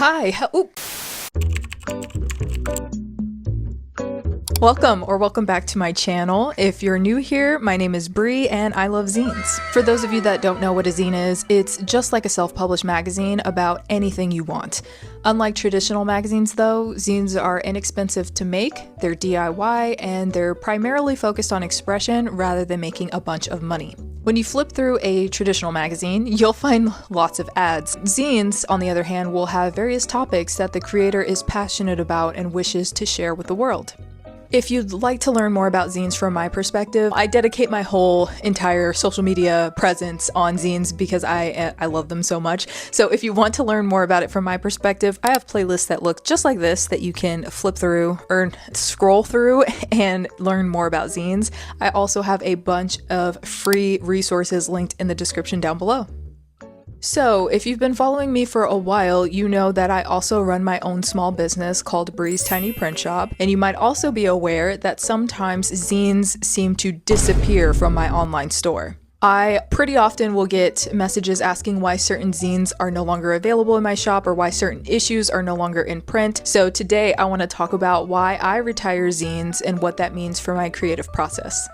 Hi. Welcome back to my channel. If you're new here, my name is Bree and I love zines. For those of you that don't know what a zine is, it's just like a self-published magazine about anything you want. Unlike traditional magazines though, zines are inexpensive to make, they're DIY, and they're primarily focused on expression rather than making a bunch of money. When you flip through a traditional magazine, you'll find lots of ads. Zines, on the other hand, will have various topics that the creator is passionate about and wishes to share with the world. If you'd like to learn more about zines from my perspective, I dedicate my whole entire social media presence on zines because I love them so much. So if you want to learn more about it from my perspective, I have playlists that look just like this that you can flip through or scroll through and learn more about zines. I also have a bunch of free resources linked in the description down below. So, if you've been following me for a while, you know that I also run my own small business called Bree's Tiny Print Shop, and you might also be aware that sometimes zines seem to disappear from my online store. I pretty often will get messages asking why certain zines are no longer available in my shop or why certain issues are no longer in print. So today I want to talk about why I retire zines and what that means for my creative process.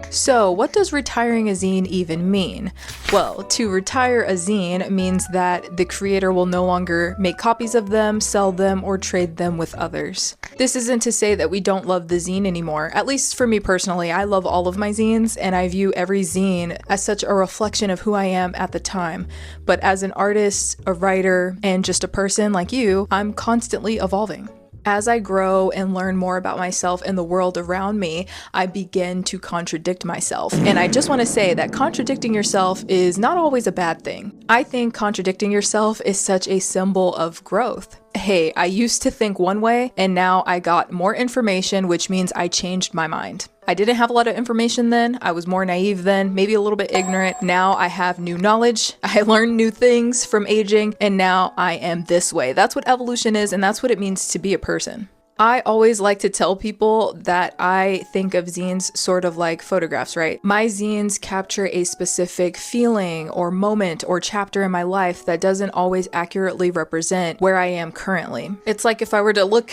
So, what does retiring a zine even mean? Well, to retire a zine means that the creator will no longer make copies of them, sell them, or trade them with others. This isn't to say that we don't love the zine anymore. At least for me personally, I love all of my zines, and I view every zine as such a reflection of who I am at the time. But as an artist, a writer, and just a person like you, I'm constantly evolving. As I grow and learn more about myself and the world around me, I begin to contradict myself. And I just want to say that contradicting yourself is not always a bad thing. I think contradicting yourself is such a symbol of growth. Hey, I used to think one way, and now I got more information, which means I changed my mind. I didn't have a lot of information then, I was more naive then, maybe a little bit ignorant. Now I have new knowledge, I learned new things from aging, and now I am this way. That's what evolution is, and that's what it means to be a person. I always like to tell people that I think of zines sort of like photographs, right? My zines capture a specific feeling or moment or chapter in my life that doesn't always accurately represent where I am currently. It's like if I were to look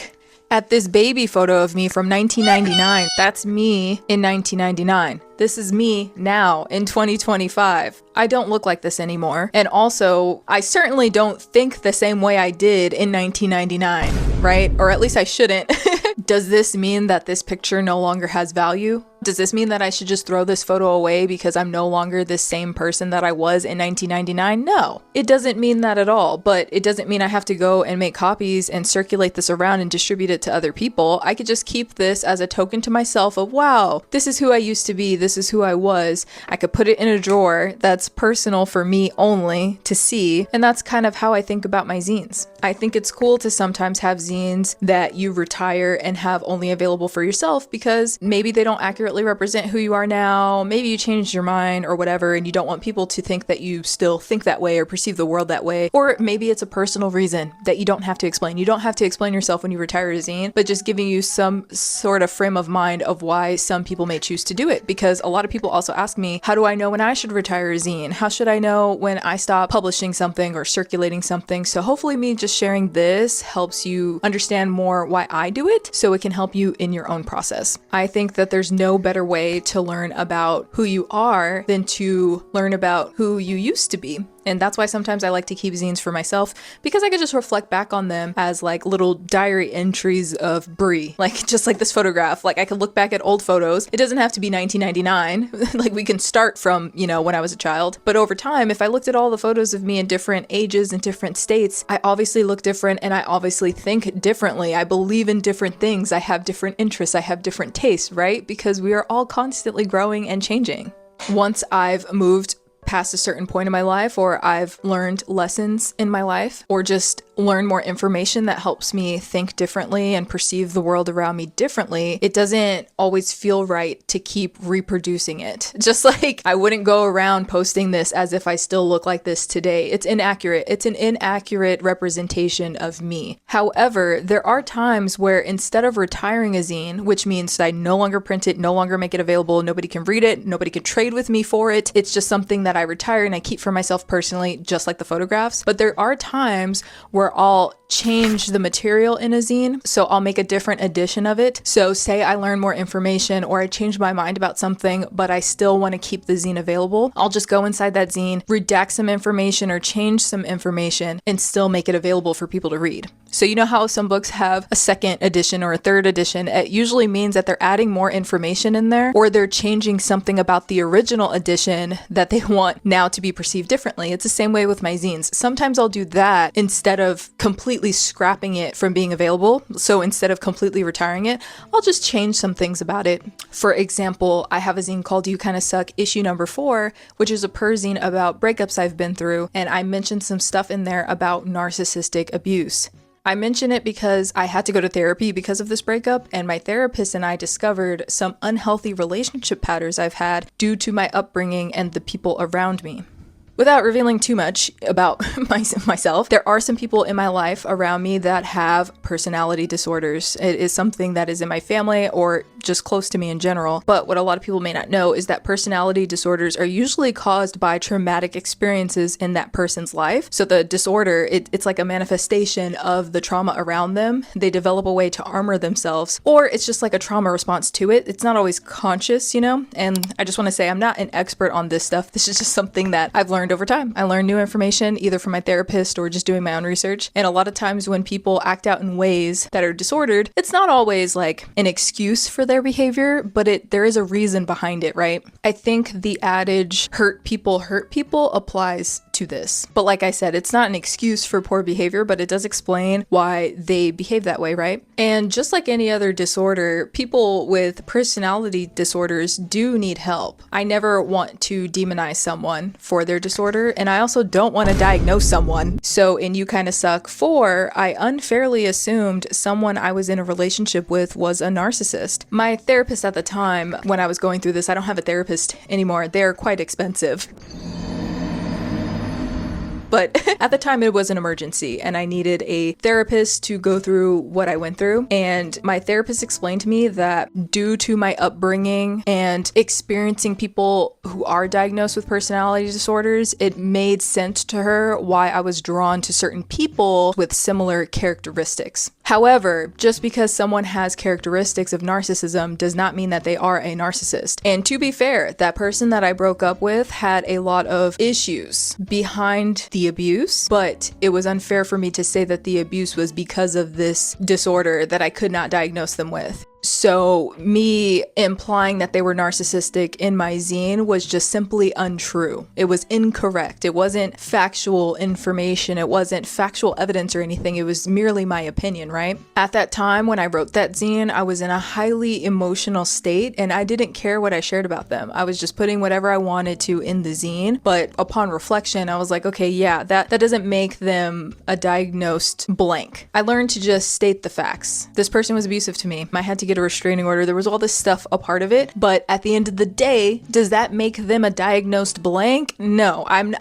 at this baby photo of me from 1999, that's me in 1999. This is me now in 2025. I don't look like this anymore. And also, I certainly don't think the same way I did in 1999, right? Or at least I shouldn't. Does this mean that this picture no longer has value? Does this mean that I should just throw this photo away because I'm no longer the same person that I was in 1999? No, it doesn't mean that at all, but it doesn't mean I have to go and make copies and circulate this around and distribute it to other people. I could just keep this as a token to myself of, wow, this is who I used to be, this is who I was. I could put it in a drawer that's personal for me only to see, and that's kind of how I think about my zines. I think it's cool to sometimes have zines that you retire and have only available for yourself because maybe they don't accurately represent who you are now, maybe you changed your mind or whatever, and you don't want people to think that you still think that way or perceive the world that way, or maybe it's a personal reason that you don't have to explain. You don't have to explain yourself when you retire a zine, but just giving you some sort of frame of mind of why some people may choose to do it, because a lot of people also ask me, how do I know when I should retire a zine? How should I know when I stop publishing something or circulating something? So hopefully me just sharing this helps you understand more why I do it, so it can help you in your own process. I think that there's no better way to learn about who you are than to learn about who you used to be. And that's why sometimes I like to keep zines for myself, because I could just reflect back on them as like little diary entries of Bree, like just like this photograph. Like I could look back at old photos. It doesn't have to be 1999. Like we can start from, when I was a child. But over time, if I looked at all the photos of me in different ages and different states, I obviously look different and I obviously think differently. I believe in different things. I have different interests. I have different tastes, right? Because we are all constantly growing and changing. Once I've moved past a certain point in my life, or I've learned lessons in my life, or just learn more information that helps me think differently and perceive the world around me differently, it doesn't always feel right to keep reproducing it. Just like I wouldn't go around posting this as if I still look like this today. It's inaccurate. It's an inaccurate representation of me. However, there are times where instead of retiring a zine, which means that I no longer print it, no longer make it available, nobody can read it, nobody can trade with me for it, it's just something that I retire and I keep for myself personally, just like the photographs. But there are times where or I'll change the material in a zine. So I'll make a different edition of it. So say I learn more information or I change my mind about something, but I still want to keep the zine available. I'll just go inside that zine, redact some information or change some information and still make it available for people to read. So you know how some books have a second edition or a third edition? It usually means that they're adding more information in there, or they're changing something about the original edition that they want now to be perceived differently. It's the same way with my zines. Sometimes I'll do that instead of completely scrapping it from being available. So instead of completely retiring it, I'll just change some things about it. For example, I have a zine called You Kinda Suck issue number 4, which is a perzine about breakups I've been through, and I mentioned some stuff in there about narcissistic abuse. I mention it because I had to go to therapy because of this breakup, and my therapist and I discovered some unhealthy relationship patterns I've had due to my upbringing and the people around me. Without revealing too much about myself, there are some people in my life around me that have personality disorders. It is something that is in my family or just close to me in general. But what a lot of people may not know is that personality disorders are usually caused by traumatic experiences in that person's life. So the disorder, it's like a manifestation of the trauma around them. They develop a way to armor themselves, or it's just like a trauma response to it. It's not always conscious, you know? And I just want to say I'm not an expert on this stuff. This is just something that I've learned over time. I learned new information either from my therapist or just doing my own research. And a lot of times when people act out in ways that are disordered, it's not always like an excuse for their behavior, but there is a reason behind it, right? I think the adage hurt people applies to this. But like I said, it's not an excuse for poor behavior, but it does explain why they behave that way, right? And just like any other disorder, people with personality disorders do need help. I never want to demonize someone for their disorder, and I also don't want to diagnose someone. So in You Kinda Suck 4, I unfairly assumed someone I was in a relationship with was a narcissist. My therapist at the time, when I was going through this, I don't have a therapist anymore. They're quite expensive. But at the time it was an emergency and I needed a therapist to go through what I went through. And my therapist explained to me that due to my upbringing and experiencing people who are diagnosed with personality disorders, it made sense to her why I was drawn to certain people with similar characteristics. However, just because someone has characteristics of narcissism does not mean that they are a narcissist. And to be fair, that person that I broke up with had a lot of issues behind the abuse, but it was unfair for me to say that the abuse was because of this disorder that I could not diagnose them with. So me implying that they were narcissistic in my zine was just simply untrue. It was incorrect. It wasn't factual information. It wasn't factual evidence or anything. It was merely my opinion, right? At that time when I wrote that zine, I was in a highly emotional state and I didn't care what I shared about them. I was just putting whatever I wanted to in the zine. But upon reflection, I was like, okay, yeah, that doesn't make them a diagnosed blank. I learned to just state the facts. This person was abusive to me. I had to get a restraining order. There was all this stuff a part of it, but at the end of the day, does that make them a diagnosed blank? No, I'm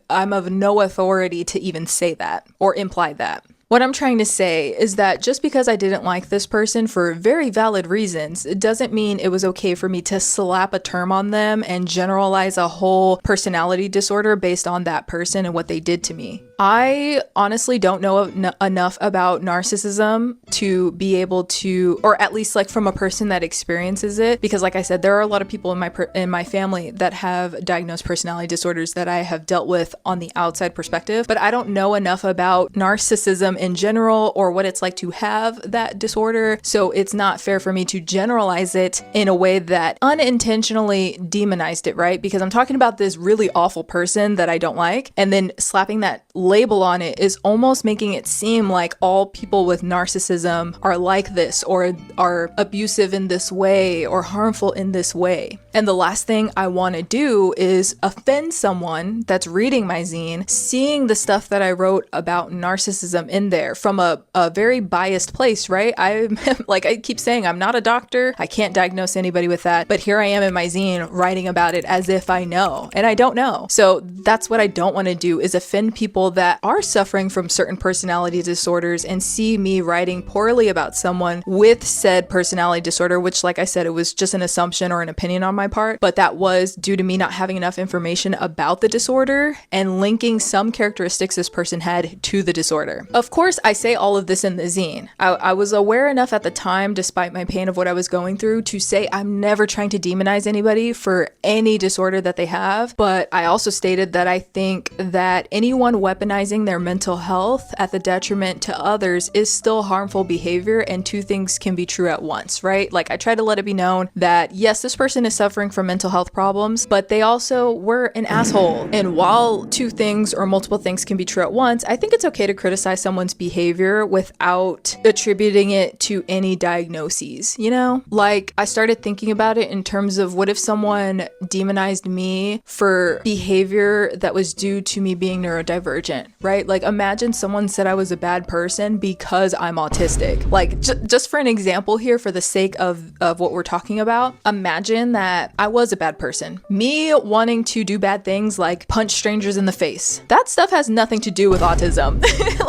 of no authority to even say that or imply that. What I'm trying to say is that just because I didn't like this person for very valid reasons, it doesn't mean it was okay for me to slap a term on them and generalize a whole personality disorder based on that person and what they did to me. I honestly don't know enough about narcissism to be able to, or at least like from a person that experiences it, because like I said, there are a lot of people in my family that have diagnosed personality disorders that I have dealt with on the outside perspective, but I don't know enough about narcissism in general or what it's like to have that disorder. So it's not fair for me to generalize it in a way that unintentionally demonized it, right? Because I'm talking about this really awful person that I don't like, and then slapping that label on it is almost making it seem like all people with narcissism are like this or are abusive in this way or harmful in this way. And the last thing I want to do is offend someone that's reading my zine, seeing the stuff that I wrote about narcissism in there from a very biased place, right? I'm like I keep saying, I'm not a doctor. I can't diagnose anybody with that. But here I am in my zine writing about it as if I know, and I don't know. So that's what I don't want to do, is offend people that are suffering from certain personality disorders and see me writing poorly about someone with said personality disorder, which, like I said, it was just an assumption or an opinion on my part, but that was due to me not having enough information about the disorder and linking some characteristics this person had to the disorder. Of course, I say all of this in the zine. I was aware enough at the time, despite my pain of what I was going through, to say I'm never trying to demonize anybody for any disorder that they have, but I also stated that I think that anyone weaponizing their mental health at the detriment to others is still harmful behavior, and two things can be true at once, right? Like, I try to let it be known that yes, this person is suffering from mental health problems, but they also were an asshole. And while two things or multiple things can be true at once, I think it's okay to criticize someone's behavior without attributing it to any diagnoses, you know? Like, I started thinking about it in terms of what if someone demonized me for behavior that was due to me being neurodivergent, right? Like, imagine someone said I was a bad person because I'm autistic. Like, just for an example here, for the sake of what we're talking about, imagine that I was a bad person. Me wanting to do bad things like punch strangers in the face. That stuff has nothing to do with autism.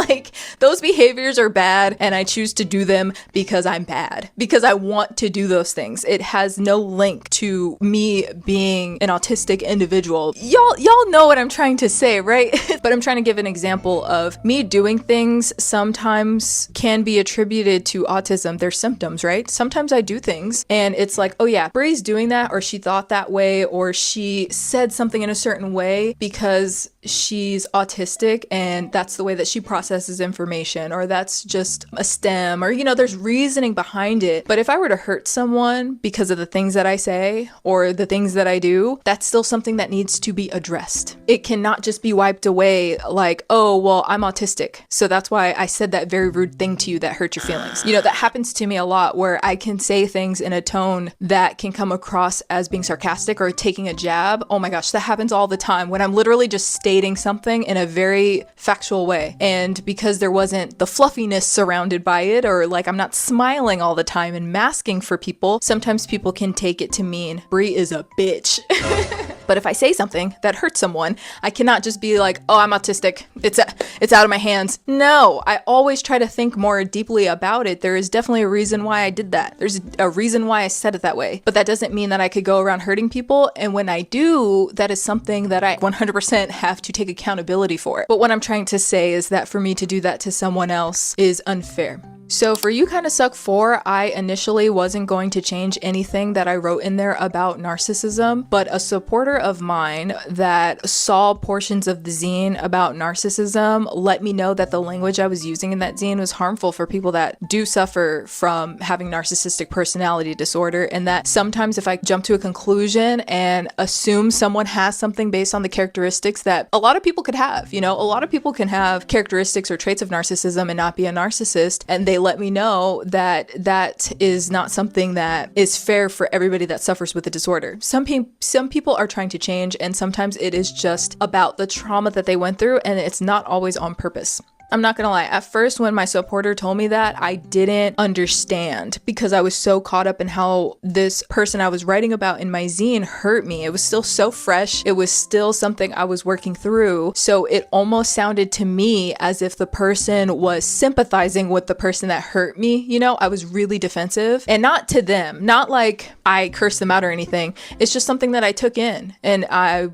Like, those behaviors are bad and I choose to do them because I'm bad, because I want to do those things. It has no link to me being an autistic individual. Y'all know what I'm trying to say, right? But I'm trying to give an example of me doing things sometimes can be attributed to autism. Their symptoms, right? Sometimes I do things and it's like, oh yeah, Bree's doing that, or she thought that way, or she said something in a certain way because she's autistic and that's the way that she processes information, or that's just a STEM, or, you know, there's reasoning behind it. But if I were to hurt someone because of the things that I say or the things that I do, that's still something that needs to be addressed. It cannot just be wiped away like, oh, well, I'm autistic, so that's why I said that very rude thing to you that hurt your feelings. You know, that happens to me a lot, where I can say things in a tone that can come across as being sarcastic or taking a jab. Oh my gosh, that happens all the time when I'm literally just stating something in a very factual way. And because there wasn't the fluffiness surrounded by it, or like I'm not smiling all the time and masking for people, sometimes people can take it to mean Bree is a bitch. But if I say something that hurts someone, I cannot just be like, oh, I'm autistic, it's out of my hands. No, I always try to think more deeply about it. There is definitely a reason why I did that. There's a reason why I said it that way. But that doesn't mean that I could go around hurting people. And when I do, that is something that I 100% have to take accountability for. But what I'm trying to say is that for me to do that to someone else is unfair. So for You Kinda Suck 4, I initially wasn't going to change anything that I wrote in there about narcissism, but a supporter of mine that saw portions of the zine about narcissism let me know that the language I was using in that zine was harmful for people that do suffer from having narcissistic personality disorder, and that sometimes if I jump to a conclusion and assume someone has something based on the characteristics that a lot of people could have, you know, a lot of people can have characteristics or traits of narcissism and not be a narcissist, and they let me know that that is not something that is fair for everybody that suffers with the disorder. Some people are trying to change, and sometimes it is just about the trauma that they went through, and it's not always on purpose. I'm not gonna lie, at first when my supporter told me that, I didn't understand because I was so caught up in how this person I was writing about in my zine hurt me. It was still so fresh. It was still something I was working through. So it almost sounded to me as if the person was sympathizing with the person that hurt me. You know, I was really defensive, and not to them, not like I cursed them out or anything. It's just something that I took in, and I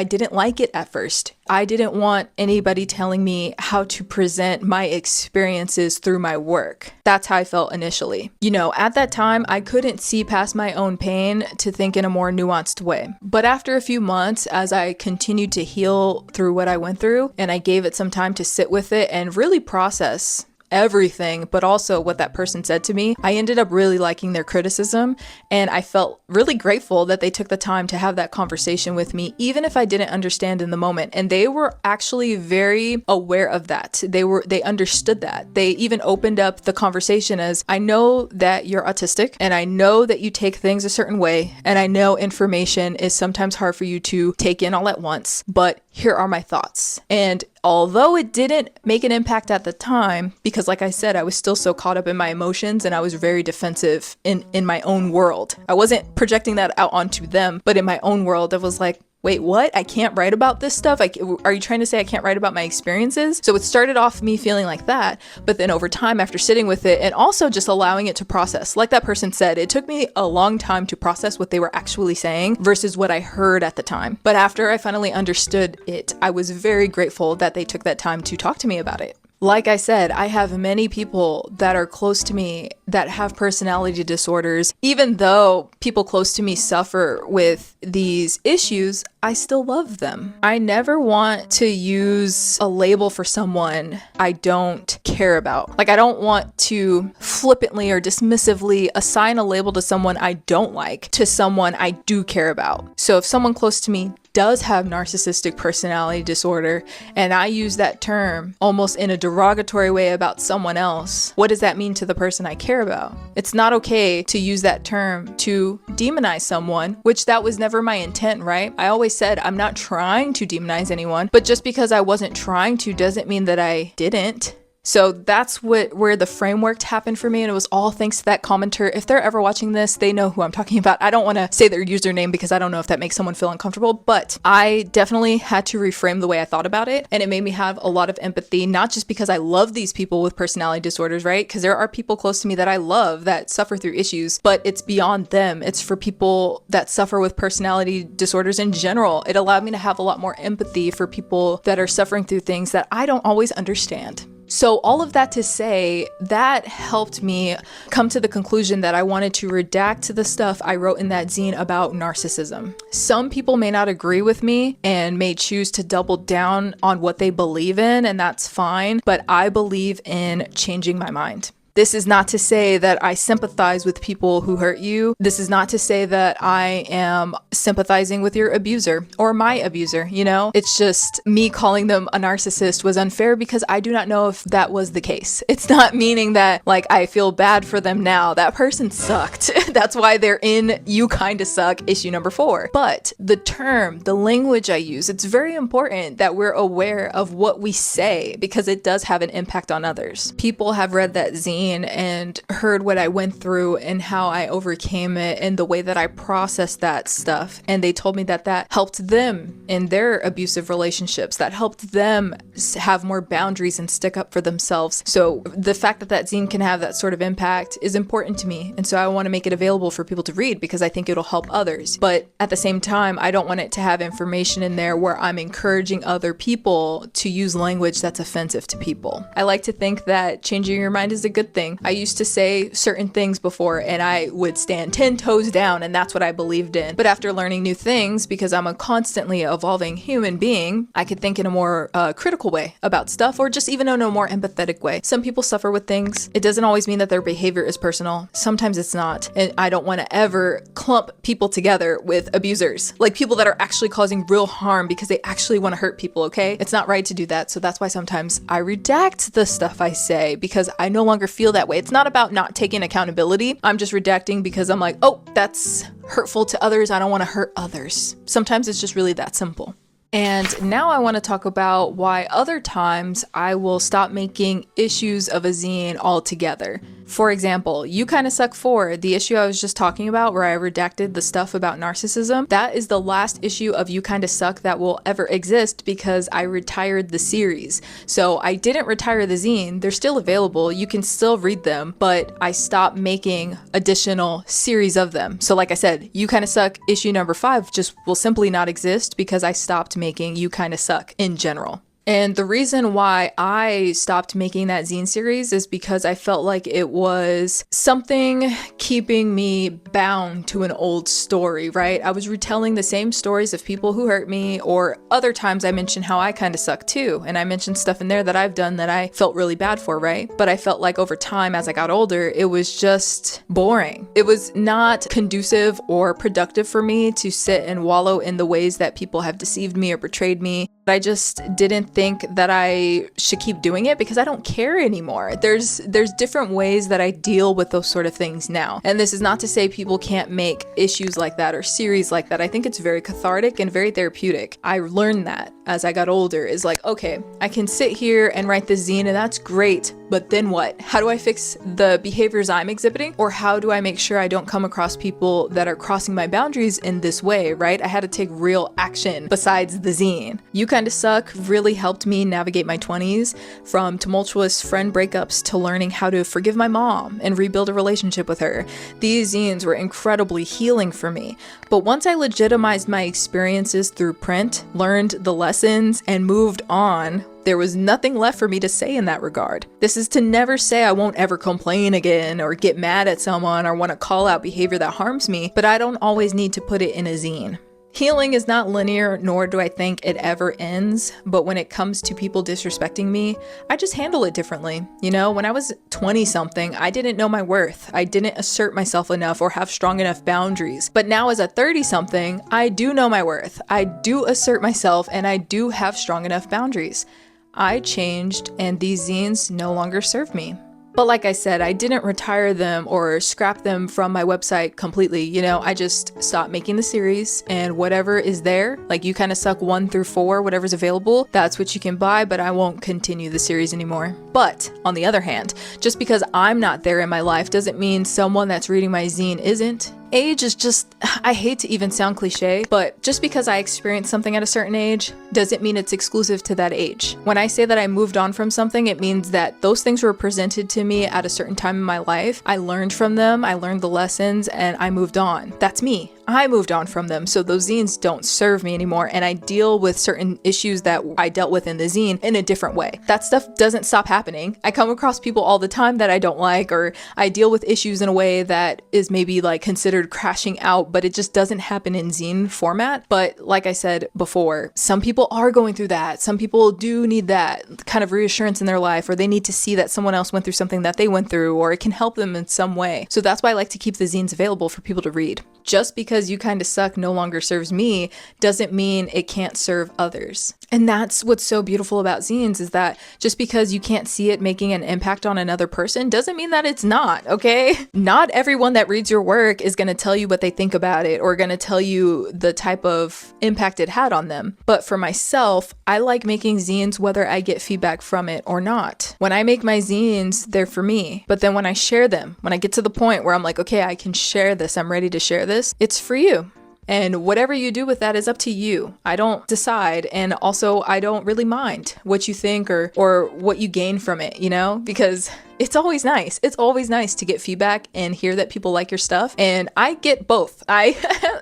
didn't like it at first. I didn't want anybody telling me how to present my experiences through my work. That's how I felt initially. You know, at that time, I couldn't see past my own pain to think in a more nuanced way. But after a few months, as I continued to heal through what I went through, and I gave it some time to sit with it and really process everything, but also what that person said to me, I ended up really liking their criticism, and I felt really grateful that they took the time to have that conversation with me, even if I didn't understand in the moment. And they were actually very aware of that. They understood that. They even opened up the conversation as, I know that you're autistic, and I know that you take things a certain way, and I know information is sometimes hard for you to take in all at once, but here are my thoughts. And although it didn't make an impact at the time, because like I said, I was still so caught up in my emotions and I was very defensive in my own world. I wasn't projecting that out onto them, but in my own world, I was like, wait, what? I can't write about this stuff? Are you trying to say I can't write about my experiences? So it started off me feeling like that, but then over time, after sitting with it and also just allowing it to process, like that person said, it took me a long time to process what they were actually saying versus what I heard at the time. But after I finally understood it, I was very grateful that they took that time to talk to me about it. Like I said, I have many people that are close to me that have personality disorders. Even though people close to me suffer with these issues, I still love them. I never want to use a label for someone I don't care about. Like, I don't want to flippantly or dismissively assign a label to someone I don't like to someone I do care about. So if someone close to me does have narcissistic personality disorder, and I use that term almost in a derogatory way about someone else, what does that mean to the person I care about? It's not okay to use that term to demonize someone, which that was never my intent, right? I always said I'm not trying to demonize anyone, but just because I wasn't trying to doesn't mean that I didn't. So that's where the framework happened for me, and it was all thanks to that commenter. If they're ever watching this, they know who I'm talking about. I don't want to say their username because I don't know if that makes someone feel uncomfortable, but I definitely had to reframe the way I thought about it, and it made me have a lot of empathy, not just because I love these people with personality disorders, right? Because there are people close to me that I love that suffer through issues, but it's beyond them. It's for people that suffer with personality disorders in general. It allowed me to have a lot more empathy for people that are suffering through things that I don't always understand. So all of that to say, that helped me come to the conclusion that I wanted to redact the stuff I wrote in that zine about narcissism. Some people may not agree with me and may choose to double down on what they believe in, and that's fine, but I believe in changing my mind. This is not to say that I sympathize with people who hurt you. This is not to say that I am sympathizing with your abuser or my abuser, you know? It's just me calling them a narcissist was unfair because I do not know if that was the case. It's not meaning that, like, I feel bad for them now. That person sucked. That's why they're in You Kinda Suck issue number 4. But the term, the language I use, it's very important that we're aware of what we say because it does have an impact on others. People have read that zine and heard what I went through and how I overcame it and the way that I processed that stuff. And they told me that that helped them in their abusive relationships, that helped them have more boundaries and stick up for themselves. So the fact that that zine can have that sort of impact is important to me. And so I want to make it available for people to read because I think it'll help others. But at the same time, I don't want it to have information in there where I'm encouraging other people to use language that's offensive to people. I like to think that changing your mind is a good thing. I used to say certain things before and I would stand 10 toes down and that's what I believed in. But after learning new things, because I'm a constantly evolving human being, I could think in a more critical way about stuff or just even in a more empathetic way. Some people suffer with things. It doesn't always mean that their behavior is personal. Sometimes it's not. And I don't want to ever clump people together with abusers, like people that are actually causing real harm because they actually want to hurt people, okay? It's not right to do that. So that's why sometimes I redact the stuff I say because I no longer feel that way. It's not about not taking accountability. I'm just redacting because I'm like, oh, that's hurtful to others. I don't want to hurt others. Sometimes it's just really that simple. And now I want to talk about why other times I will stop making issues of a zine altogether. For example, You Kinda Suck 4, the issue I was just talking about where I redacted the stuff about narcissism, that is the last issue of You Kinda Suck that will ever exist because I retired the series. So I didn't retire the zine, they're still available, you can still read them, but I stopped making additional series of them. So like I said, You Kinda Suck issue number 5 just will simply not exist because I stopped making You Kinda Suck in general. And the reason why I stopped making that zine series is because I felt like it was something keeping me bound to an old story, right? I was retelling the same stories of people who hurt me, or other times I mentioned how I kind of suck too. And I mentioned stuff in there that I've done that I felt really bad for, right? But I felt like over time, as I got older, it was just boring. It was not conducive or productive for me to sit and wallow in the ways that people have deceived me or betrayed me. I just didn't think that I should keep doing it because I don't care anymore. There's different ways that I deal with those sort of things now. And this is not to say people can't make issues like that or series like that. I think it's very cathartic and very therapeutic. I learned that as I got older is like, okay, I can sit here and write this zine and that's great, but then what? How do I fix the behaviors I'm exhibiting? Or how do I make sure I don't come across people that are crossing my boundaries in this way, right? I had to take real action besides the zine. You Kinda Suck really helped me navigate my 20s, from tumultuous friend breakups to learning how to forgive my mom and rebuild a relationship with her. These zines were incredibly healing for me. But once I legitimized my experiences through print, learned the lessons, and moved on, there was nothing left for me to say in that regard. This is to never say I won't ever complain again or get mad at someone or want to call out behavior that harms me, but I don't always need to put it in a zine. Healing is not linear, nor do I think it ever ends, but when it comes to people disrespecting me, I just handle it differently. You know, when I was 20-something, I didn't know my worth. I didn't assert myself enough or have strong enough boundaries. But now as a 30-something, I do know my worth. I do assert myself, and I do have strong enough boundaries. I changed, and these zines no longer serve me. But like I said, I didn't retire them or scrap them from my website completely. You know, I just stopped making the series, and whatever is there, like You Kinda Suck 1 through 4, whatever's available, that's what you can buy, but I won't continue the series anymore. But on the other hand, just because I'm not there in my life doesn't mean someone that's reading my zine isn't. Age is just, I hate to even sound cliche, but just because I experienced something at a certain age doesn't mean it's exclusive to that age. When I say that I moved on from something, it means that those things were presented to me at a certain time in my life. I learned from them, I learned the lessons, and I moved on. That's me. I moved on from them, so those zines don't serve me anymore, and I deal with certain issues that I dealt with in the zine in a different way. That stuff doesn't stop happening. I come across people all the time that I don't like, or I deal with issues in a way that is maybe like considered crashing out, but it just doesn't happen in zine format. But like I said before, some people are going through that. Some people do need that kind of reassurance in their life, or they need to see that someone else went through something that they went through, or it can help them in some way. So that's why I like to keep the zines available for people to read. Just because You Kinda Suck no longer serves me doesn't mean it can't serve others. And that's what's so beautiful about zines, is that just because you can't see it making an impact on another person doesn't mean that it's not, okay? Not everyone that reads your work is going to tell you what they think about it or going to tell you the type of impact it had on them. But for myself, I like making zines whether I get feedback from it or not. When I make my zines, they're for me. But then when I share them, when I get to the point where I'm like, okay, I can share this, I'm ready to share this, it's for you. And whatever you do with that is up to you. I don't decide, and also I don't really mind what you think or what you gain from it, you know, because it's always nice. It's always nice to get feedback and hear that people like your stuff. And I get both.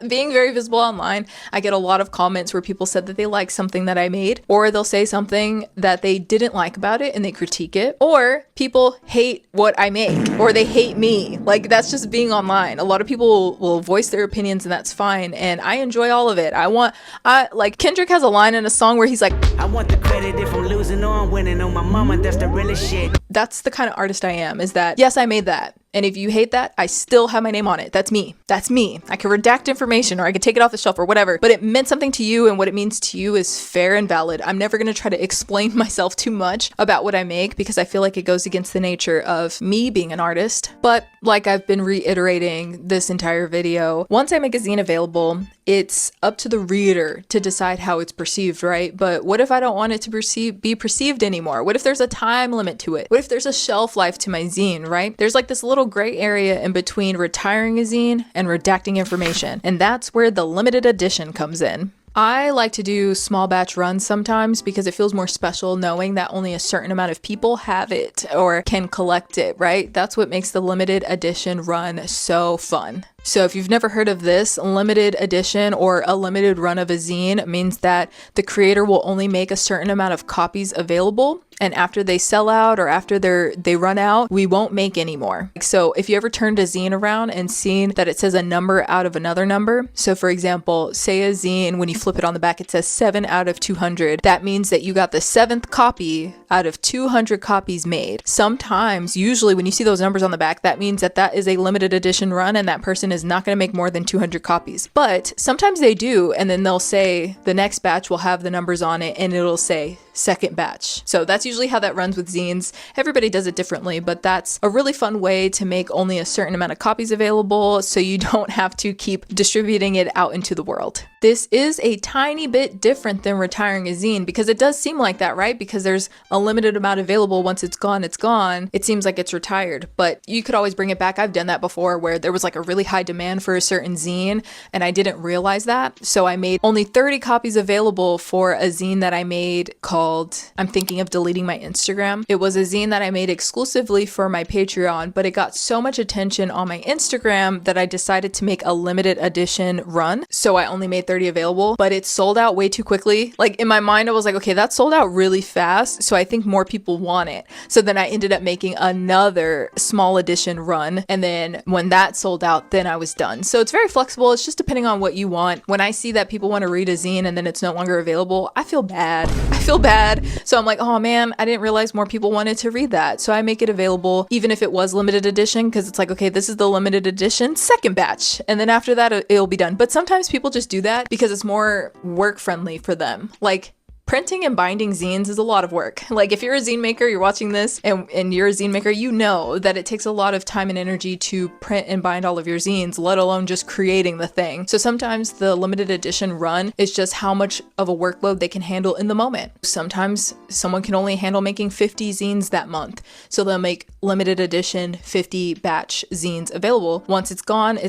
Being very visible online, I get a lot of comments where people said that they like something that I made, or they'll say something that they didn't like about it and they critique it, or people hate what I make, or they hate me. Like, that's just being online. A lot of people will voice their opinions, and that's fine. And I enjoy all of it. Like Kendrick has a line in a song where he's like, I want the credit if I'm losing or I'm winning on my mama, that's the realest shit. That's the kind of artist I am, is that, yes, I made that. And if you hate that, I still have my name on it. That's me. That's me. I can redact information, or I could take it off the shelf or whatever, but it meant something to you, and what it means to you is fair and valid. I'm never going to try to explain myself too much about what I make, because I feel like it goes against the nature of me being an artist. But like I've been reiterating this entire video, once I make a zine available, it's up to the reader to decide how it's perceived, right? But what if I don't want it to be perceived anymore? What if there's a time limit to it? What if there's a shelf life to my zine, right? There's like this little gray area in between retiring a zine and redacting information, and that's where the limited edition comes in. I like to do small batch runs sometimes because it feels more special knowing that only a certain amount of people have it or can collect it, right? That's what makes the limited edition run so fun. So if you've never heard of this, limited edition or a limited run of a zine means that the creator will only make a certain amount of copies available, and after they sell out or after they run out, we won't make any more. So if you ever turned a zine around and seen that it says a number out of another number, so for example, say a zine, when you flip it on the back, it says 7 out of 200. That means that you got the 7th copy out of 200 copies made. Sometimes, usually when you see those numbers on the back, that means that that is a limited edition run and that person is not going to make more than 200 copies. But sometimes they do, and then they'll say the next batch will have the numbers on it and it'll say second batch. So that's usually how that runs with zines. Everybody does it differently, but that's a really fun way to make only a certain amount of copies available so you don't have to keep distributing it out into the world. This is a tiny bit different than retiring a zine, because it does seem like that, right? Because there's a limited amount available. Once it's gone, it's gone. It seems like it's retired, but you could always bring it back. I've done that before where there was like a really high demand for a certain zine and I didn't realize that. So I made only 30 copies available for a zine that I made called, I'm thinking of deleting my Instagram. It was a zine that I made exclusively for my Patreon, but it got so much attention on my Instagram that I decided to make a limited edition run. So I only made 30 available, but it sold out way too quickly. Like in my mind, I was like, okay, that sold out really fast. So I think more people want it. So then I ended up making another small edition run. And then when that sold out, then I was done. So it's very flexible. It's just depending on what you want. When I see that people want to read a zine and then it's no longer available, I feel bad. So I'm like, oh man, I didn't realize more people wanted to read that. So I make it available, even if it was limited edition, because it's like, okay, this is the limited edition second batch. And then after that, it'll be done. But sometimes people just do that because it's more work friendly for them. Like, printing and binding zines is a lot of work. Like if you're a zine maker, you're watching this and you're a zine maker, you know that it takes a lot of time and energy to print and bind all of your zines, let alone just creating the thing. So sometimes the limited edition run is just how much of a workload they can handle in the moment. Sometimes someone can only handle making 50 zines that month. So they'll make limited edition 50 batch zines available. Once it's gone,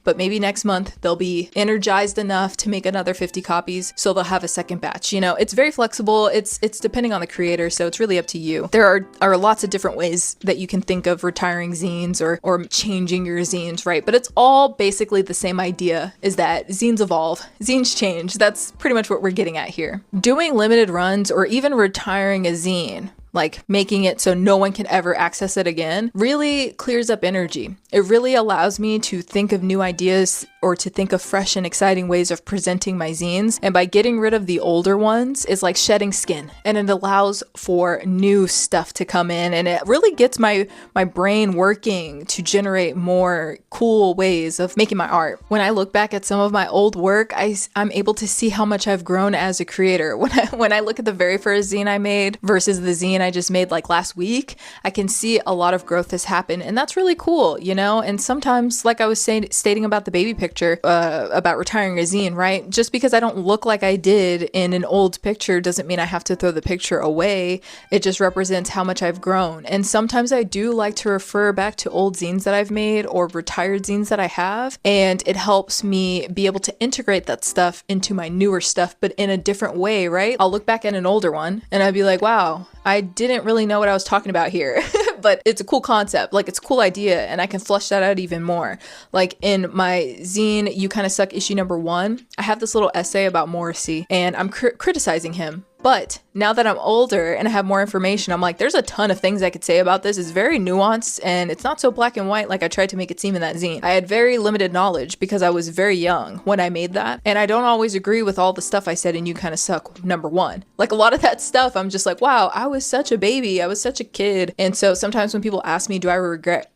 but maybe next month they'll be energized enough to make another 50 copies. So they'll have a second batch. You know, it's very flexible. It's depending on the creator, so it's really up to you. There are lots of different ways that you can think of retiring zines or changing your zines, right? But it's all basically the same idea, is that zines evolve, zines change. That's pretty much what we're getting at here. Doing limited runs or even retiring a zine, like making it so no one can ever access it again, really clears up energy. It really allows me to think of new ideas or to think of fresh and exciting ways of presenting my zines. And by getting rid of the older ones, it's like shedding skin, and it allows for new stuff to come in, and it really gets my brain working to generate more cool ways of making my art. When I look back at some of my old work, I'm able to see how much I've grown as a creator. When I look at the very first zine I made versus the zine I just made like last week, I can see a lot of growth has happened, and that's really cool, you know? And sometimes, like I was stating about the baby picture, about retiring a zine, right? Just because I don't look like I did in an old picture doesn't mean I have to throw the picture away. It just represents how much I've grown. And sometimes I do like to refer back to old zines that I've made or retired zines that I have, and it helps me be able to integrate that stuff into my newer stuff, but in a different way, right? I'll look back at an older one and I'd be like, wow, I didn't really know what I was talking about here, but it's a cool concept, like it's a cool idea, and I can flesh that out even more. Like in my zine, You Kinda Suck issue number 1, I have this little essay about Morrissey, and I'm criticizing him. But now that I'm older and I have more information, I'm like, there's a ton of things I could say about this. It's very nuanced and it's not so black and white like I tried to make it seem in that zine. I had very limited knowledge because I was very young when I made that. And I don't always agree with all the stuff I said in You Kinda Suck number 1. Like a lot of that stuff, I'm just like, wow, I was such a baby. I was such a kid. And so sometimes when people ask me, do I regret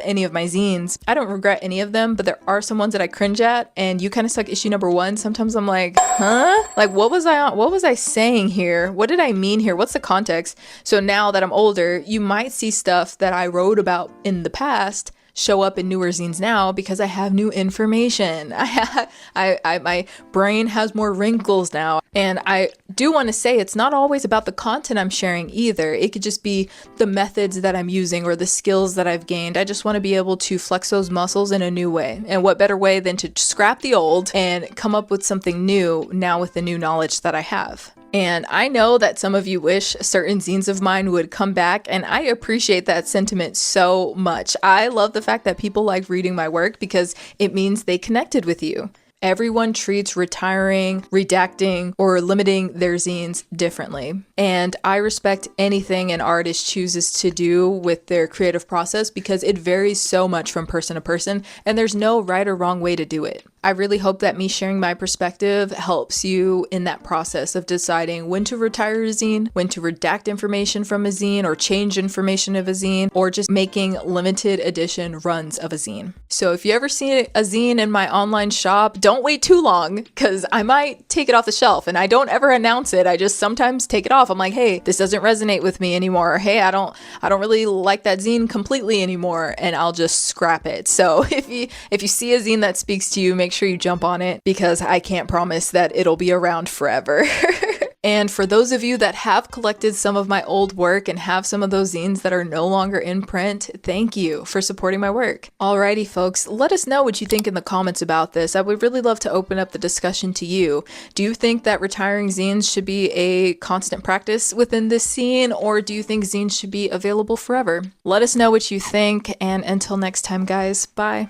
any of my zines? I don't regret any of them, but there are some ones that I cringe at. And You Kinda Suck issue number 1, sometimes I'm like, huh? Like what was I saying here? What did I mean here? What's the context? So now that I'm older, you might see stuff that I wrote about in the past show up in newer zines now because I have new information. My brain has more wrinkles now. And I do want to say it's not always about the content I'm sharing either. It could just be the methods that I'm using or the skills that I've gained. I just want to be able to flex those muscles in a new way. And what better way than to scrap the old and come up with something new now with the new knowledge that I have. And I know that some of you wish certain zines of mine would come back, and I appreciate that sentiment so much. I love the fact that people like reading my work because it means they connected with you. Everyone treats retiring, redacting, or limiting their zines differently. And I respect anything an artist chooses to do with their creative process because it varies so much from person to person, and there's no right or wrong way to do it. I really hope that me sharing my perspective helps you in that process of deciding when to retire a zine, when to redact information from a zine or change information of a zine, or just making limited edition runs of a zine. So if you ever see a zine in my online shop, don't wait too long because I might take it off the shelf, and I don't ever announce it. I just sometimes take it off. I'm like, hey, this doesn't resonate with me anymore. Or, hey, I don't really like that zine completely anymore, and I'll just scrap it. So if you see a zine that speaks to you, make sure you jump on it, because I can't promise that it'll be around forever. And for those of you that have collected some of my old work and have some of those zines that are no longer in print, thank you for supporting my work. Alrighty folks, let us know what you think in the comments about this. I would really love to open up the discussion to you. Do you think that retiring zines should be a constant practice within this scene, or do you think zines should be available forever? Let us know what you think, and until next time guys, bye.